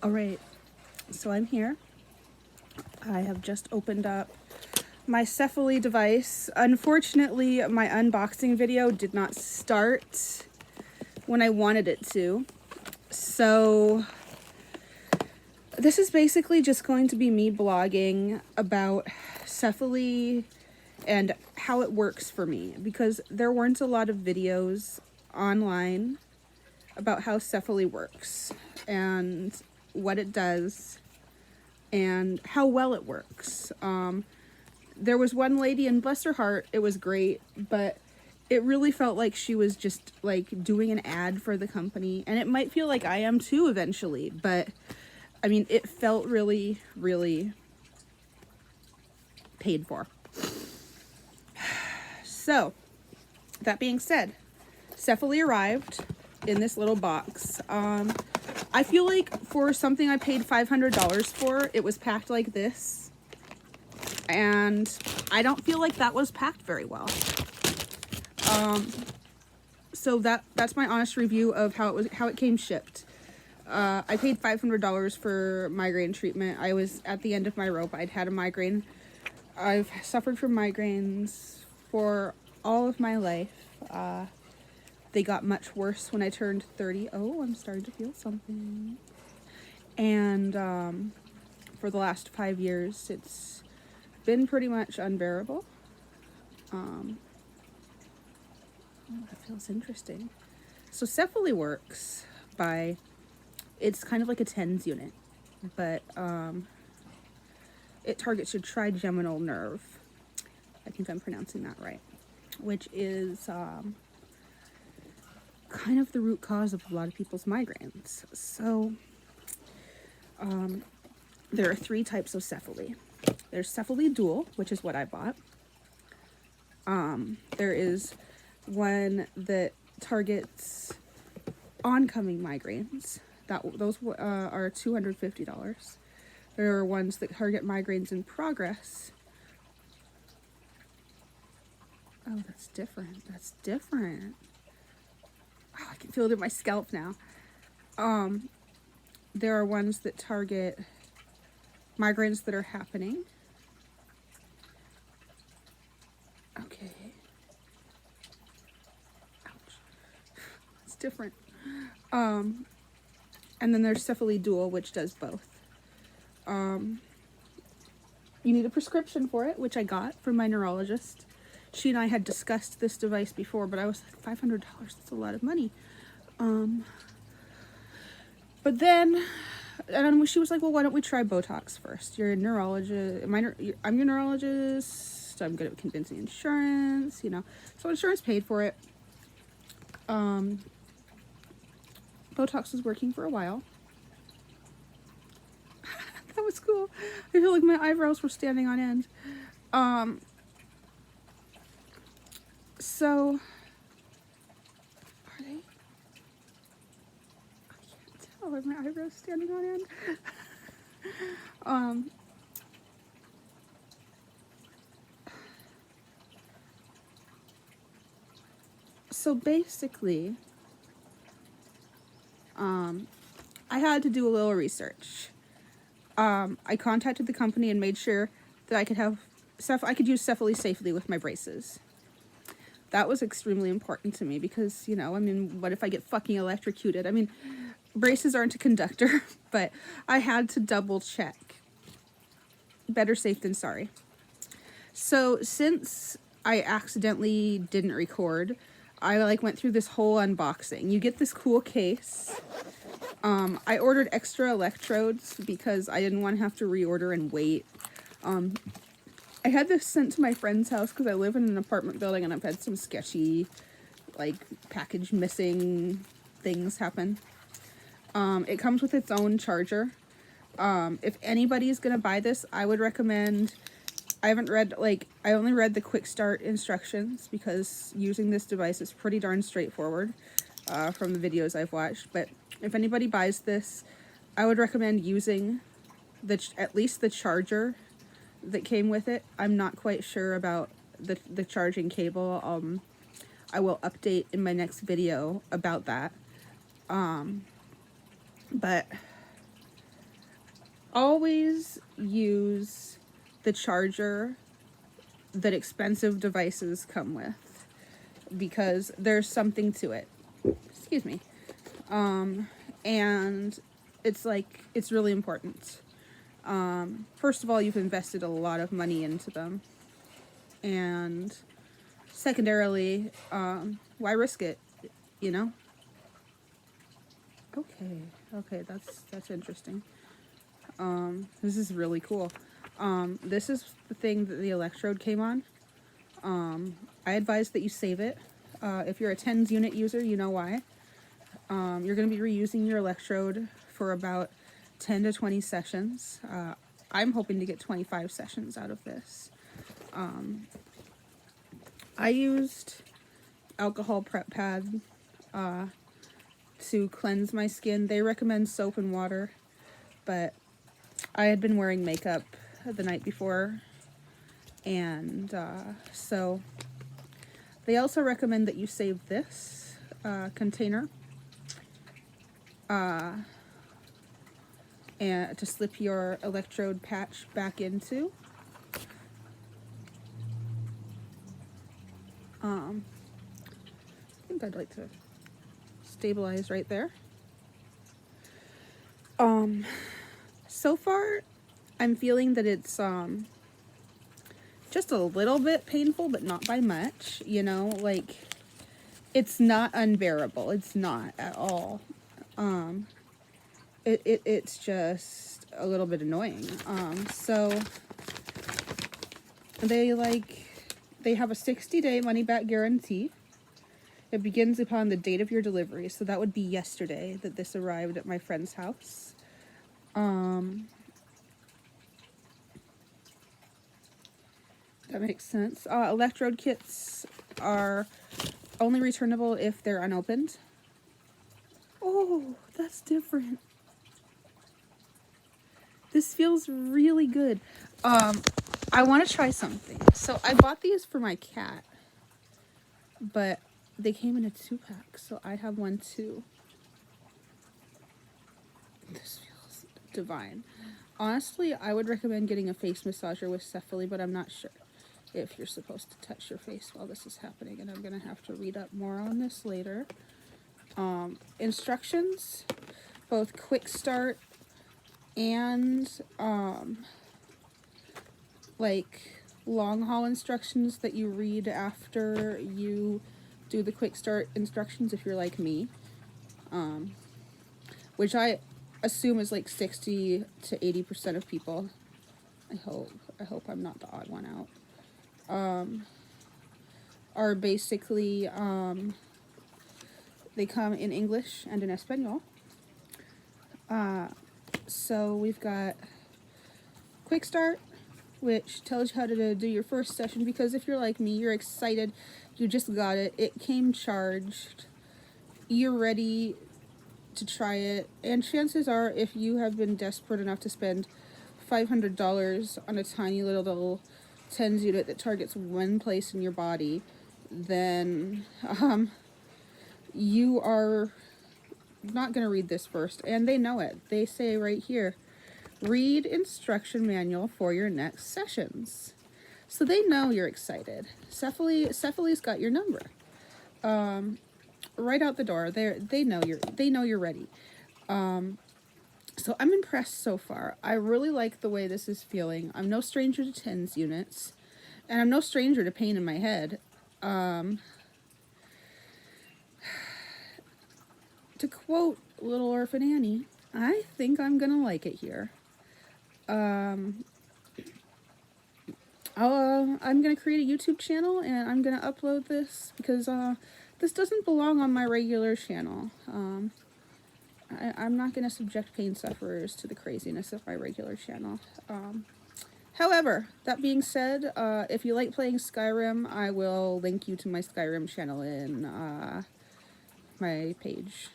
All right, so I'm here. I have just opened up my Cefaly device. Unfortunately, my unboxing video did not start when I wanted it to. So this is basically just going to be me blogging about Cefaly and how it works for me, because there weren't a lot of videos online about how Cefaly works and what it does and how well it works. There was one lady, and bless her heart, it was great, but it really felt like she was just like doing an ad for the company, and it might feel like I am too eventually, but I mean, it felt really, really paid for. So, that being said, Cefaly arrived in this little box. I feel like for something I paid $500 for, it was packed like this. And I don't feel like that was packed very well. So that's my honest review of how it came shipped. I paid $500 for migraine treatment. I was at the end of my rope. I'd had a migraine. I've suffered from migraines for all of my life. They got much worse when I turned 30. Oh, I'm starting to feel something. And for the last 5 years, it's been pretty much unbearable. Oh, that feels interesting. So Cefaly works by, it's kind of like a TENS unit, but it targets your trigeminal nerve. I think I'm pronouncing that right, which is kind of the root cause of a lot of people's migraines. So there are 3 types of Cefaly. There's Cefaly Dual, which is what I bought. There is one that targets oncoming migraines. Those are $250. There are ones that target migraines in progress. Oh, that's different. That's different. Oh, I can feel it in my scalp now. There are ones that target migraines that are happening. Okay. Ouch. It's different. And then there's Cefaly Dual, which does both. You need a prescription for it, which I got from my neurologist. She and I had discussed this device before, but I was like, $500, that's a lot of money. But then, and she was like, well, why don't we try Botox first? You're a neurologist. I'm your neurologist. I'm good at convincing insurance, you know. So insurance paid for it. Botox was working for a while. That was cool. I feel like my eyebrows were standing on end. So, are they? I can't tell. Are my eyebrows standing on end? So basically, I had to do a little research. I contacted the company and made sure that I could use Cefaly safely with my braces. That was extremely important to me because, you know, I mean, what if I get fucking electrocuted? I mean, braces aren't a conductor, but I had to double check. Better safe than sorry. So since I accidentally didn't record, I went through this whole unboxing. You get this cool case. I ordered extra electrodes because I didn't want to have to reorder and wait. I had this sent to my friend's house because I live in an apartment building and I've had some sketchy, package missing things happen. It comes with its own charger. If anybody's gonna buy this, I would recommend, I only read the quick start instructions because using this device is pretty darn straightforward from the videos I've watched. But if anybody buys this, I would recommend using at least the charger that came with it. I'm not quite sure about the charging cable. I will update in my next video about that. But always use the charger that expensive devices come with, because there's something to it. Excuse me. And it's like, it's really important. First of all, you've invested a lot of money into them. And secondarily, why risk it, you know? Okay, that's interesting. This is really cool. This is the thing that the electrode came on. I advise that you save it. If you're a TENS unit user, you know why. You're going to be reusing your electrode for about 10 to 20 sessions. I'm hoping to get 25 sessions out of this. I used alcohol prep pad to cleanse my skin. They recommend soap and water, but I had been wearing makeup the night before, and so they also recommend that you save this container and to slip your electrode patch back into. I think I'd like to stabilize right there. So far, I'm feeling that it's just a little bit painful, but not by much, you know, like, it's not unbearable. It's not at all. It's just a little bit annoying. So they have a 60-day money-back guarantee. It begins upon the date of your delivery, so that would be yesterday that this arrived at my friend's house. That makes sense. Electrode kits are only returnable if they're unopened. Oh, that's different. This feels really good. I want to try something. So I bought these for my cat, but they came in a 2-pack, so I have one too. This feels divine. Honestly, I would recommend getting a face massager with Cefaly, but I'm not sure if you're supposed to touch your face while this is happening, and I'm going to have to read up more on this later. Instructions, both quick start and like long haul instructions that you read after you do the quick start instructions if you're like me, which I assume is like 60 to 80% of people. I hope I'm not the odd one out. Are basically they come in English and in Espanol. So we've got quick start, which tells you how to do your first session, because if you're like me, you're excited, you just got it, it came charged, you're ready to try it, and chances are, if you have been desperate enough to spend $500 on a tiny little TENS unit that targets one place in your body, then you are not going to read this first, and they know it. They say right here, read instruction manual for your next sessions. So they know you're excited. Cefaly's got your number. Right out the door. They know you're ready. So I'm impressed so far. I really like the way this is feeling. I'm no stranger to TENS units, and I'm no stranger to pain in my head. To quote Little Orphan Annie, I think I'm gonna like it here. I'm gonna create a YouTube channel, and I'm gonna upload this because this doesn't belong on my regular channel. I'm not gonna subject pain sufferers to the craziness of my regular channel. However, that being said, if you like playing Skyrim, I will link you to my Skyrim channel in my page.